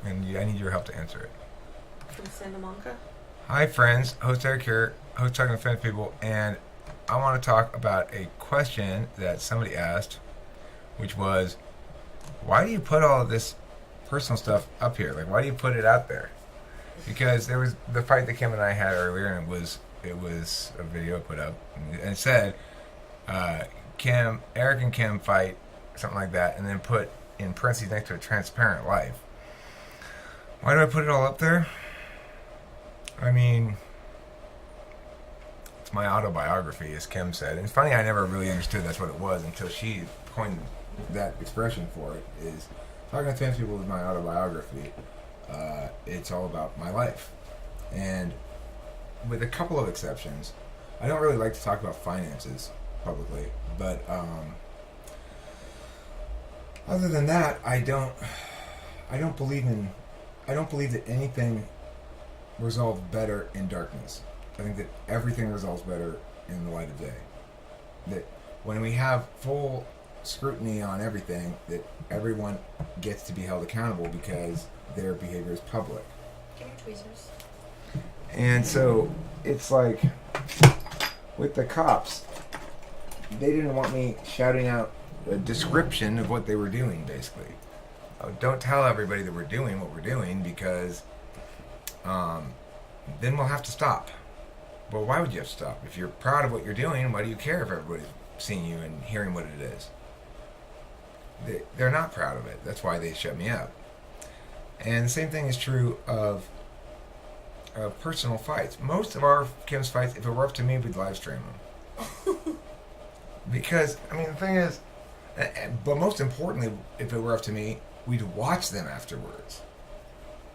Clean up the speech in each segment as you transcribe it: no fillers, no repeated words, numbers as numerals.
and I need your help to answer it. From Sanda. Hi, friends. Host Eric here, host Talking to Famous People, and I want to talk about a question that somebody asked, which was, why do you put all of this personal stuff up here? Like, why do you put it out there? Because there was the fight that Kim and I had earlier, and it was a video put up, and it said, Eric and Kim fight, something like that, and then put in parentheses next to a transparent life. Why do I put it all up there? I mean, it's my autobiography, as Kim said. And it's funny, I never really understood that's what it was until she coined that expression for it. Is Talking to Famous People is my autobiography. It's all about my life. And with a couple of exceptions, I don't really like to talk about finances publicly, but other than that, I don't believe that anything resolves better in darkness. I think that everything resolves better in the light of day. That when we have full scrutiny on everything, that everyone gets to be held accountable because their behavior is public. Give me tweezers. And so it's like with the cops, they didn't want me shouting out a description of what they were doing, basically. Don't tell everybody that we're doing what we're doing because then we'll have to stop. Well, why would you have to stop? If you're proud of what you're doing, why do you care if everybody's seeing you and hearing what it is? They're not proud of it. That's why they shut me up. And the same thing is true of personal fights. Most of our Kim's fights, if it were up to me, we'd live stream them. Because, I mean, the thing is, but most importantly, if it were up to me, we'd watch them afterwards.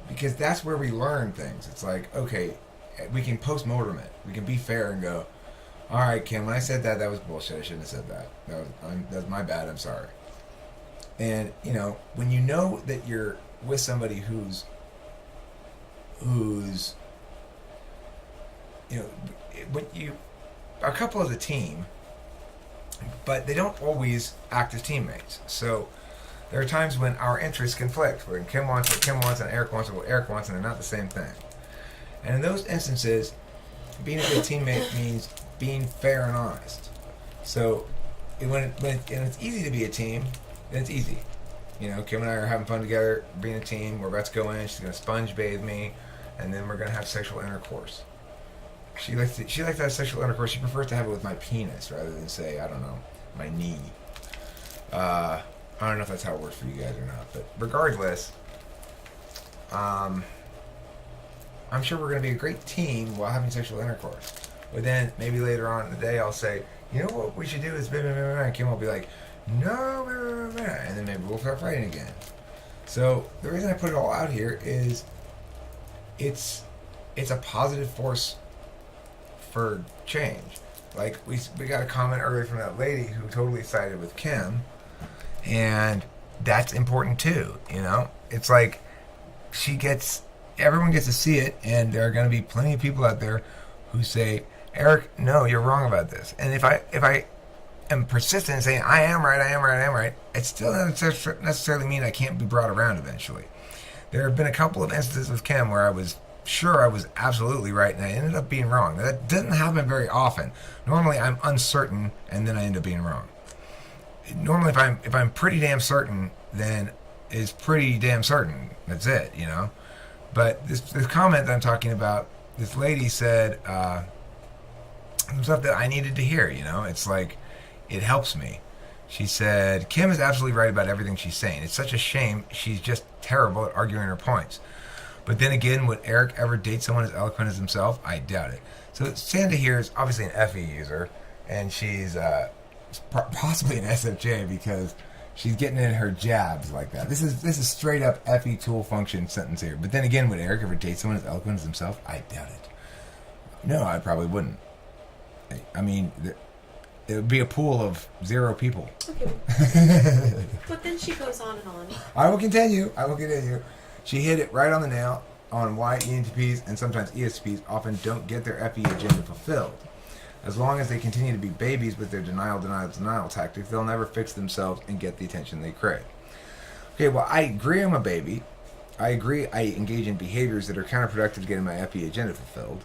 Because that's where we learn things. It's like, okay, we can post-mortem it. We can be fair and go, all right, Kim, when I said that, that was bullshit. I shouldn't have said that. That was my bad. I'm sorry. And, you know, when you know that you're with somebody who's you know, when you a couple of the team, but they don't always act as teammates. So there are times when our interests conflict, when Kim wants what Kim wants and Eric wants what Eric wants, and they're not the same thing. And in those instances, being a good teammate means being fair and honest. So when it's easy to be a team, then it's easy. You know, Kim and I are having fun together, being a team. We're about to go in. She's going to sponge bathe me, and then we're going to have sexual intercourse. She likes to have sexual intercourse. She prefers to have it with my penis rather than, say, I don't know, my knee. I don't know if that's how it works for you guys or not, but regardless, I'm sure we're going to be a great team while having sexual intercourse. But then maybe later on in the day, I'll say, you know what we should do is blah, blah, blah, blah, and Kim will be like, no, blah, blah, blah, blah, and then maybe we'll start fighting again. So the reason I put it all out here is it's a positive force for change. Like we got a comment earlier from that lady who totally sided with Kim, and that's important too. You know, it's like everyone gets to see it, and there are going to be plenty of people out there who say, Eric, no, you're wrong about this. And if I am persistent in saying I am right, it still doesn't necessarily mean I can't be brought around eventually. There have been a couple of instances with Kim where I was sure I was absolutely right, and I ended up being wrong. That doesn't happen very often. Normally, I'm uncertain, and then I end up being wrong. Normally, if I'm pretty damn certain, then it's pretty damn certain. That's it, you know. But this comment that I'm talking about, this lady said some stuff that I needed to hear. You know, it's like it helps me. She said, Kim is absolutely right about everything she's saying. It's such a shame. She's just terrible at arguing her points. But then again, would Eric ever date someone as eloquent as himself? I doubt it. So Sanda here is obviously an FE user, and she's possibly an SFJ because she's getting in her jabs like that. This is straight up FE tool function sentence here. But then again, would Eric ever date someone as eloquent as himself? I doubt it. No, I probably wouldn't. I mean, it would be a pool of 0 people. Okay. But then she goes on and on. I will continue. She hit it right on the nail on why ENTPs and sometimes ESTPs often don't get their FE agenda fulfilled. As long as they continue to be babies with their denial tactics, they'll never fix themselves and get the attention they crave. Okay, well, I agree I'm a baby, I agree. I engage in behaviors that are counterproductive to getting my FP agenda fulfilled.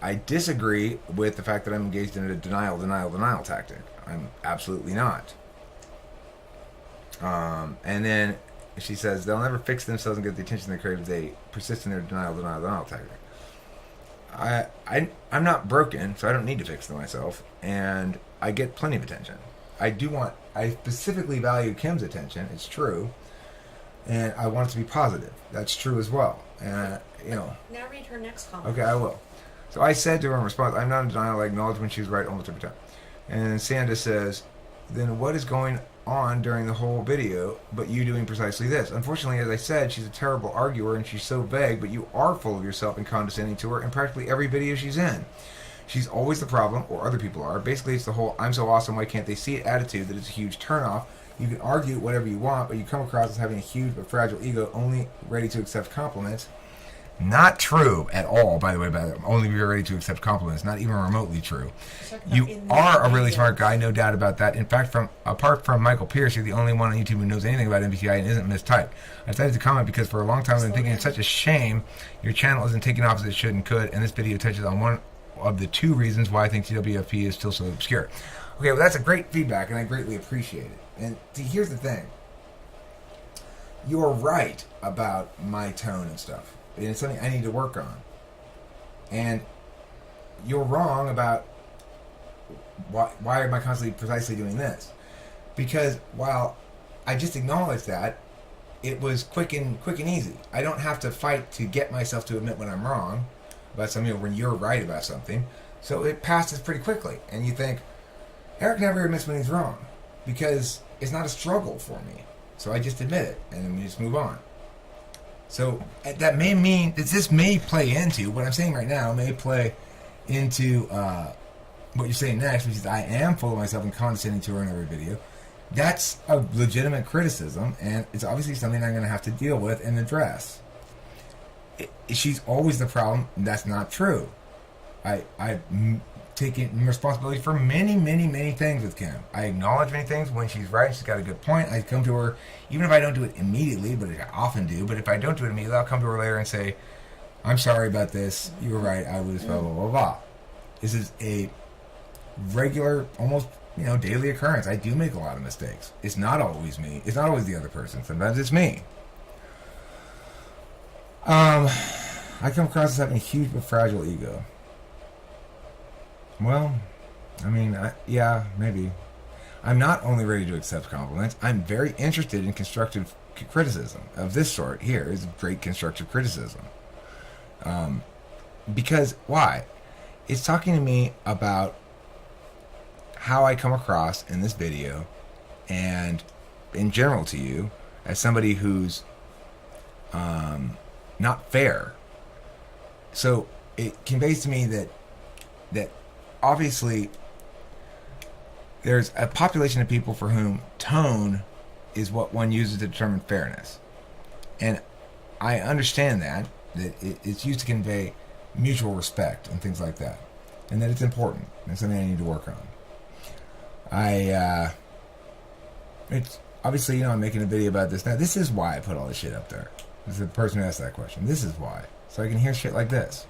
I disagree with the fact that I'm engaged in a denial tactic. I'm absolutely not. And then she says they'll never fix themselves and get the attention they crave if they persist in their denial tactic. I'm not broken, so I don't need to fix myself, and I get plenty of attention. I specifically value Kim's attention. It's true, and I want it to be positive. That's true as well. And Now read her next comment. Okay, I will. So I said to her in response, I'm not in denial. I acknowledge when she was right almost every time. And Sanda says, then what is going on during the whole video, but you doing precisely this? Unfortunately, as I said, she's a terrible arguer and she's so vague, but you are full of yourself and condescending to her in practically every video she's in. She's always the problem, or other people are. Basically, it's the whole I'm so awesome, why can't they see it attitude that is a huge turnoff. You can argue whatever you want, but you come across as having a huge but fragile ego, only ready to accept compliments. Not true at all, by the way, but only ready to accept compliments. Not even remotely true. You are a really smart guy, no doubt about that. In fact, apart from Michael Pierce, you're the only one on YouTube who knows anything about MBTI and isn't mistyped. I decided to comment because for a long time I've been thinking it's such a shame your channel isn't taking off as it should and could, and this video touches on one of the two reasons why I think TWFP is still so obscure. Okay, well that's a great feedback, and I greatly appreciate it. And see, here's the thing. You're right about my tone and stuff. And it's something I need to work on. And you're wrong about why am I constantly precisely doing this? Because while I just acknowledged that, it was quick and easy. I don't have to fight to get myself to admit when I'm wrong about something or when you're right about something. So it passes pretty quickly. And you think, Eric never admits when he's wrong because it's not a struggle for me. So I just admit it and then we just move on. So that may mean that this may play into what I'm saying right now, may play into what you're saying next, which is I am full of myself and condescending to her in every video. That's a legitimate criticism, and it's obviously something I'm going to have to deal with and address. She's always the problem. That's not true. I've taken responsibility for many things with Kim. I acknowledge many things when she's right. She's got a good point. I come to her, even if I don't do it immediately, but I often do. But if I don't do it immediately, I'll come to her later and say, I'm sorry about this. You were right. I was blah, blah, blah, blah. This is a regular, almost, daily occurrence. I do make a lot of mistakes. It's not always me. It's not always the other person. Sometimes it's me. I come across as having a huge but fragile ego. Well, yeah, maybe. I'm not only ready to accept compliments, I'm very interested in constructive criticism of this sort. Here is great constructive criticism. Because, why? It's talking to me about how I come across in this video and in general to you as somebody who's not fair. So it conveys to me that obviously there's a population of people for whom tone is what one uses to determine fairness. And I understand that it's used to convey mutual respect and things like that. And that it's important. And something I need to work on. It's obviously, I'm making a video about this now. This is why I put all this shit up there. This is the person who asked that question. This is why. So I can hear shit like this.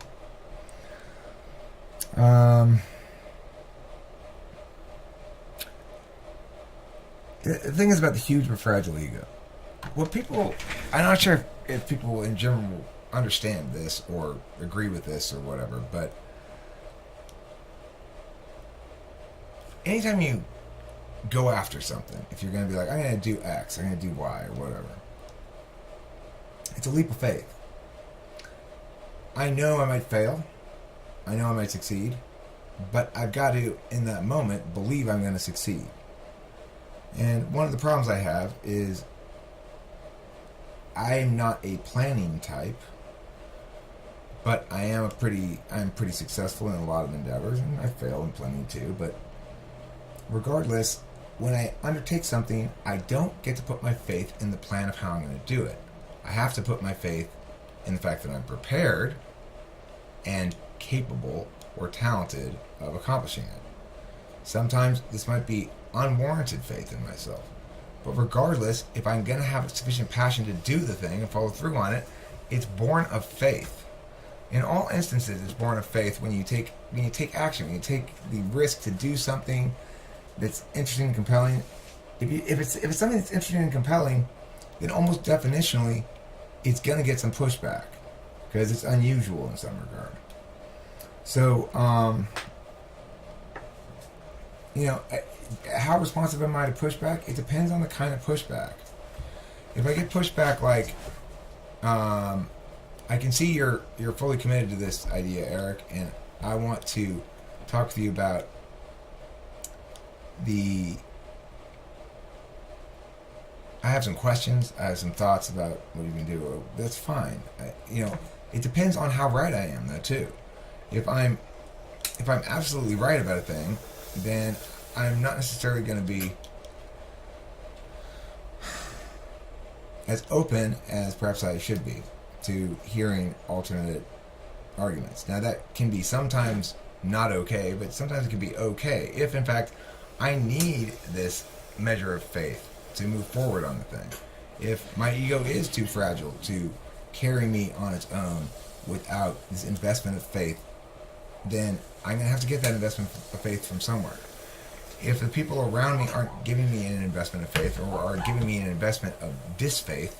The thing is about the huge but fragile ego. I'm not sure if people in general understand this or agree with this or whatever, but anytime you go after something, if you're going to be like, I'm going to do X, I'm going to do Y, or whatever, it's a leap of faith. I know I might fail. I know I might succeed. But I've got to, in that moment, believe I'm going to succeed. And one of the problems I have is I'm not a planning type, but I'm pretty successful in a lot of endeavors, and I fail in plenty too. But regardless, when I undertake something, I don't get to put my faith in the plan of how I'm going to do it. I have to put my faith in the fact that I'm prepared and capable or talented of accomplishing it. Sometimes this might be unwarranted faith in myself. But regardless, if I'm going to have sufficient passion to do the thing and follow through on it, it's born of faith. In all instances, it's born of faith when you take action, when you take the risk to do something that's interesting and compelling. If it's something that's interesting and compelling, then almost definitionally, it's going to get some pushback because it's unusual in some regard. So, how responsive am I to pushback? It depends on the kind of pushback. If I get pushback like, I can see you're fully committed to this idea, Eric, and I want to talk to you about I have some questions, I have some thoughts about what you can do. That's fine. It depends on how right I am, though, too. If I'm absolutely right about a thing, then I'm not necessarily going to be as open as perhaps I should be to hearing alternate arguments. Now, that can be sometimes not okay, but sometimes it can be okay if, in fact, I need this measure of faith to move forward on the thing. If my ego is too fragile to carry me on its own without this investment of faith, then I'm going to have to get that investment of faith from somewhere. If the people around me aren't giving me an investment of faith or are giving me an investment of disfaith,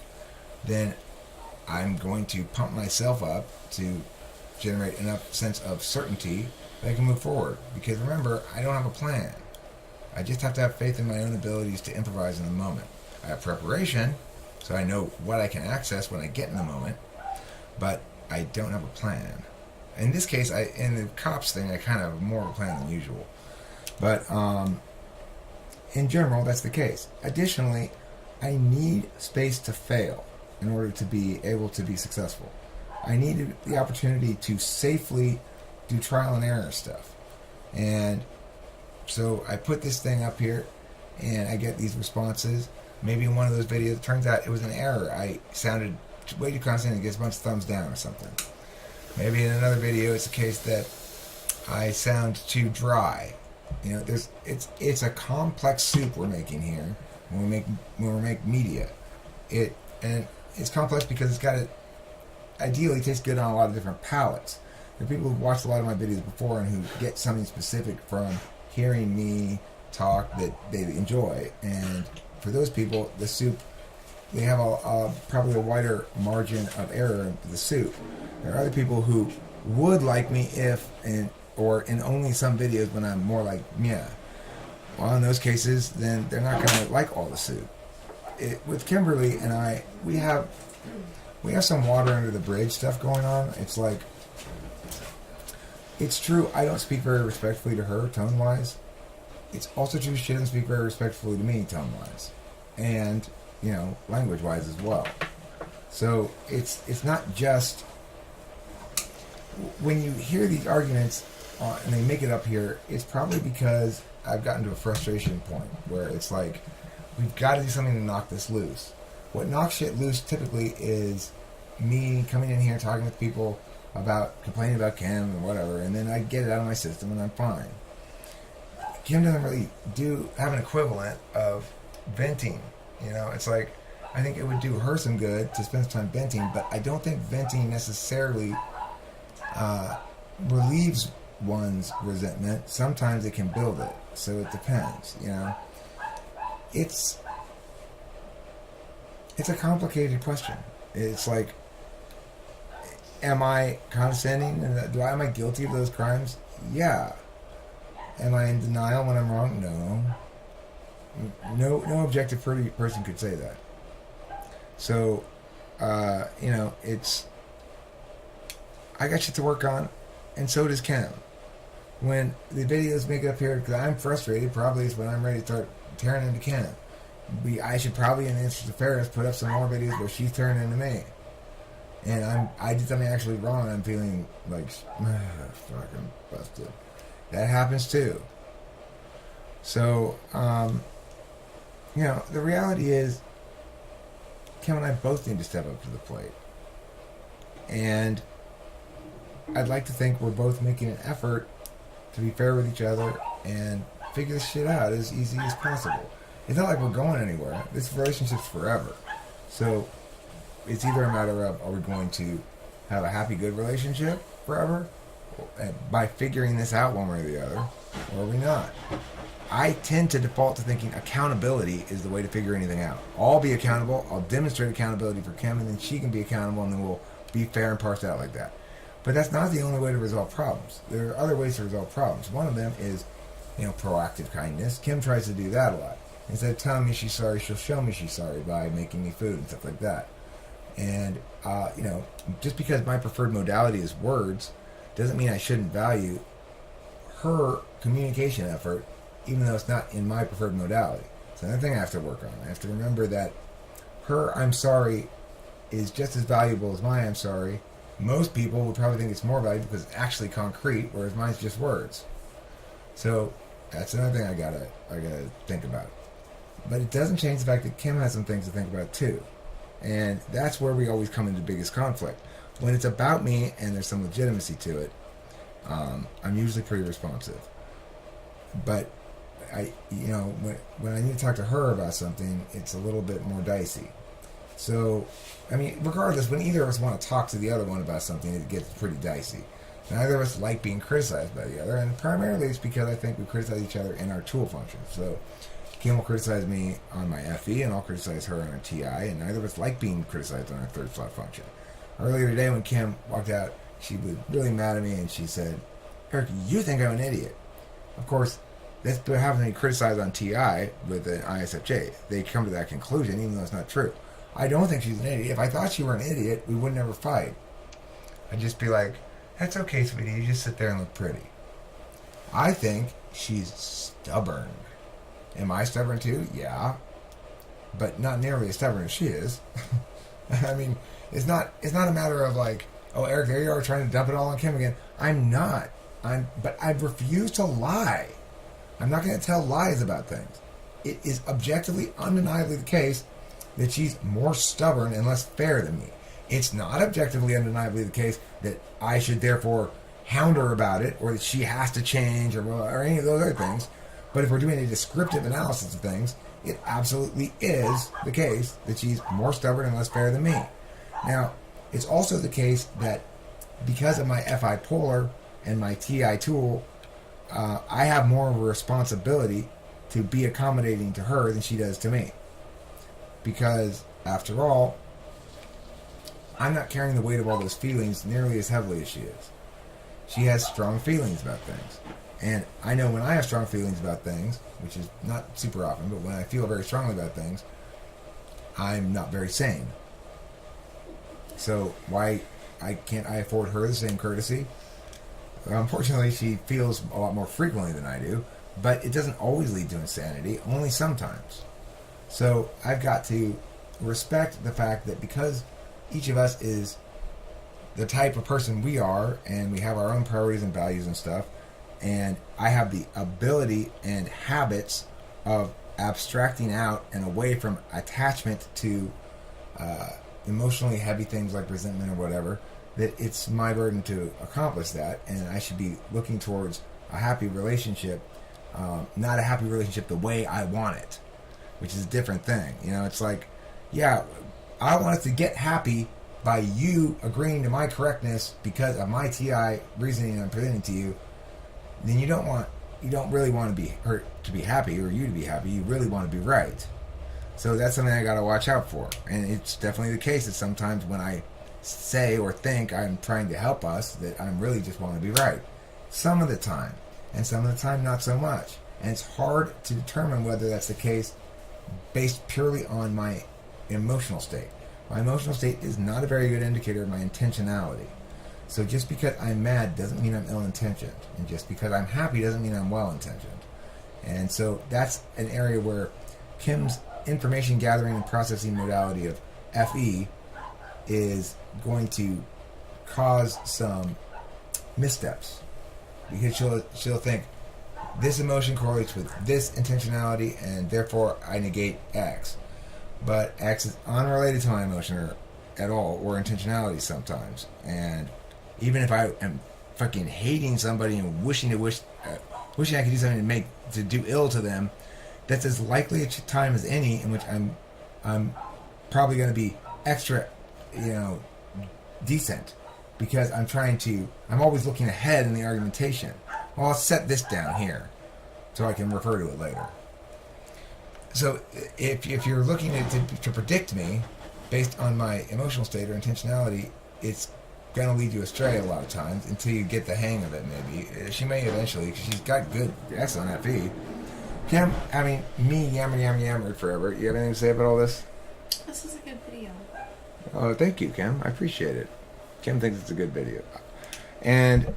then I'm going to pump myself up to generate enough sense of certainty that I can move forward. Because remember, I don't have a plan. I just have to have faith in my own abilities to improvise in the moment. I have preparation, so I know what I can access when I get in the moment, but I don't have a plan. In this case, in the cops thing, I kind of have more of a plan than usual. But in general, that's the case. Additionally, I need space to fail in order to be able to be successful. I need the opportunity to safely do trial and error stuff. And so I put this thing up here, and I get these responses. Maybe in one of those videos, it turns out it was an error. I sounded way too constant and gets a bunch of thumbs down or something. Maybe in another video, it's a case that I sound too dry. It's a complex soup we're making here when we make media. It's complex because it's got to ideally taste good on a lot of different palates. There are people who've watched a lot of my videos before and who get something specific from hearing me talk that they enjoy. And for those people, the soup, they have probably a wider margin of error in the soup. There are other people who would like me or in only some videos when I'm more like, yeah. Well, in those cases, then they're not going to like all the soup. With Kimberly and I, we have some water under the bridge stuff going on. It's like, it's true, I don't speak very respectfully to her, tone-wise. It's also true she doesn't speak very respectfully to me, tone-wise. And, language-wise as well. So, it's not just... When you hear these arguments, and they make it up here, it's probably because I've gotten to a frustration point where it's like, we've got to do something to knock this loose. What knocks shit loose typically is me coming in here talking with people about complaining about Kim and whatever, and then I get it out of my system and I'm fine. Kim doesn't really have an equivalent of venting. It's like, I think it would do her some good to spend some time venting, but I don't think venting necessarily relieves one's resentment. Sometimes it can build it, so it depends. It's a complicated question. It's like, am I condescending? Am I guilty of those crimes? Yeah. Am I in denial when I'm wrong? No. No objective person could say that. So, it's... I got shit to work on, and so does Kim. When the videos make it up here, because I'm frustrated, probably is when I'm ready to start tearing into Kim. I should probably, in the interest of fairness, put up some more videos where she's turning into me. And I did something actually wrong, and I'm feeling like, fucking busted. That happens too. So, the reality is, Kim and I both need to step up to the plate. And I'd like to think we're both making an effort to be fair with each other and figure this shit out as easy as possible. it's not like we're going anywhere. This relationship's forever. So it's either a matter of, are we going to have a happy, good relationship forever by figuring this out one way or the other, or are we not? I tend to default to thinking accountability is the way to figure anything out. I'll be accountable, I'll demonstrate accountability for Kim, and then she can be accountable, and then we'll be fair and parsed out like that. But that's not the only way to resolve problems. There are other ways to resolve problems. One of them is, proactive kindness. Kim tries to do that a lot. Instead of telling me she's sorry, she'll show me she's sorry by making me food and stuff like that. And, just because my preferred modality is words doesn't mean I shouldn't value her communication effort, even though it's not in my preferred modality. It's another thing I have to work on. I have to remember that her I'm sorry is just as valuable as my I'm sorry. Most people would probably think it's more valuable because it's actually concrete, whereas mine's just words. So that's another thing I gotta think about. But it doesn't change the fact that Kim has some things to think about too. And that's where we always come into the biggest conflict. When it's about me and there's some legitimacy to it, I'm usually pretty responsive. But when I need to talk to her about something, it's a little bit more dicey. So, regardless, when either of us want to talk to the other one about something, it gets pretty dicey. Neither of us like being criticized by the other, and primarily it's because I think we criticize each other in our tool functions. So, Kim will criticize me on my FE, and I'll criticize her on her TI, and neither of us like being criticized on our third slot function. Earlier today, when Kim walked out, she was really mad at me, and she said, "Eric, you think I'm an idiot." Of course, that's having me criticized on TI with an ISFJ. They come to that conclusion, even though it's not true. I don't think she's an idiot. If I thought she were an idiot, we would never fight. I'd just be like, "That's okay, sweetie. You just sit there and look pretty." I think she's stubborn. Am I stubborn too? Yeah. But not nearly as stubborn as she is. It's not a matter of like, "Oh, Eric, there you are trying to dump it all on Kim again." I'm not. But I refuse to lie. I'm not going to tell lies about things. It is objectively, undeniably the case that she's more stubborn and less fair than me. It's not objectively, undeniably the case that I should therefore hound her about it, or that she has to change, or any of those other things. But if we're doing a descriptive analysis of things, it absolutely is the case that she's more stubborn and less fair than me. Now, it's also the case that because of my FI polar and my TI tool, I have more of a responsibility to be accommodating to her than she does to me. Because, after all, I'm not carrying the weight of all those feelings nearly as heavily as she is. She has strong feelings about things. And I know when I have strong feelings about things, which is not super often, but when I feel very strongly about things, I'm not very sane. So why can't I afford her the same courtesy? Unfortunately, she feels a lot more frequently than I do, but it doesn't always lead to insanity, only sometimes. So I've got to respect the fact that because each of us is the type of person we are, and we have our own priorities and values and stuff, and I have the ability and habits of abstracting out and away from attachment to emotionally heavy things like resentment or whatever, that it's my burden to accomplish that, and I should be looking towards a happy relationship, not a happy relationship the way I want it, which is a different thing. It's like, yeah, I want us to get happy by you agreeing to my correctness because of my TI reasoning I'm presenting to you. Then you don't really want to be hurt to be happy, or you to be happy. You really want to be right. So that's something I got to watch out for. And it's definitely the case that sometimes when I say or think I'm trying to help us, that I'm really just want to be right. Some of the time. And some of the time not so much. And it's hard to determine whether that's the case based purely on my emotional state. My emotional state is not a very good indicator of my intentionality. So just because I'm mad doesn't mean I'm ill-intentioned. And just because I'm happy doesn't mean I'm well-intentioned. And so that's an area where Kim's information gathering and processing modality of FE is going to cause some missteps. Because she'll think, this emotion correlates with this intentionality, and therefore I negate X. But X is unrelated to my emotion at all, or intentionality sometimes. And even if I am fucking hating somebody and wishing I could do something to do ill to them, that's as likely a time as any in which I'm probably going to be extra, decent, because I'm always looking ahead in the argumentation. Well, I'll set this down here so I can refer to it later. So if you're looking to predict me based on my emotional state or intentionality, it's going to lead you astray a lot of times until you get the hang of it, maybe. She may eventually, because she's got good excellent at feed. Kim, me yammered forever. You have anything to say about all this? This is a good video. Oh, thank you, Kim. I appreciate it. Kim thinks it's a good video. And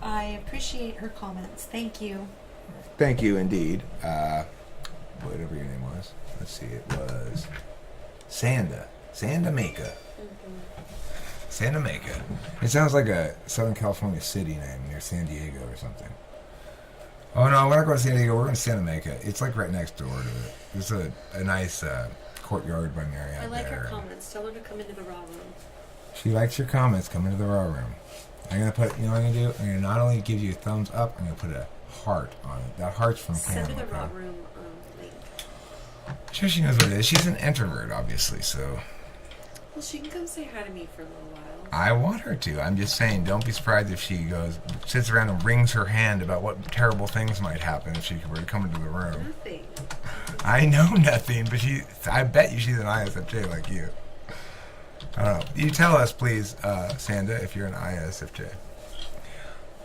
I appreciate her comments. Thank you. Thank you, indeed. Whatever your name was. Let's see, it was Sanda. Sanda Maka. Santa Maka. It sounds like a Southern California city name near San Diego or something. Oh no, we're not going to San Diego. We're going to Santa Maka. It's like right next door to it. There's a nice courtyard by Marriott. I like there. her comments. Tell her to come into the raw room. She likes your comments. Come into the raw room. I'm going to put, you know what I'm going to do? I'm going to not only give you a thumbs up, I'm going to put a heart on it. That heart's from Pam. Send her the raw room link. Sure, she knows what it is. She's an introvert, obviously, so. Well, she can come say hi to me for a little while. I want her to. I'm just saying, don't be surprised if she sits around and wrings her hand about what terrible things might happen if she were to come into the room. Nothing. I know nothing, but I bet you she's an ISFJ like you. I don't know. You tell us, please, Sanda, if you're an ISFJ.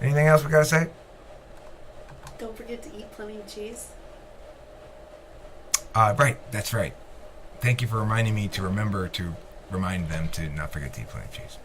Anything else we gotta say? Don't forget to eat plenty of cheese. Right, that's right. Thank you for reminding me to remember to remind them to not forget to eat plenty of cheese.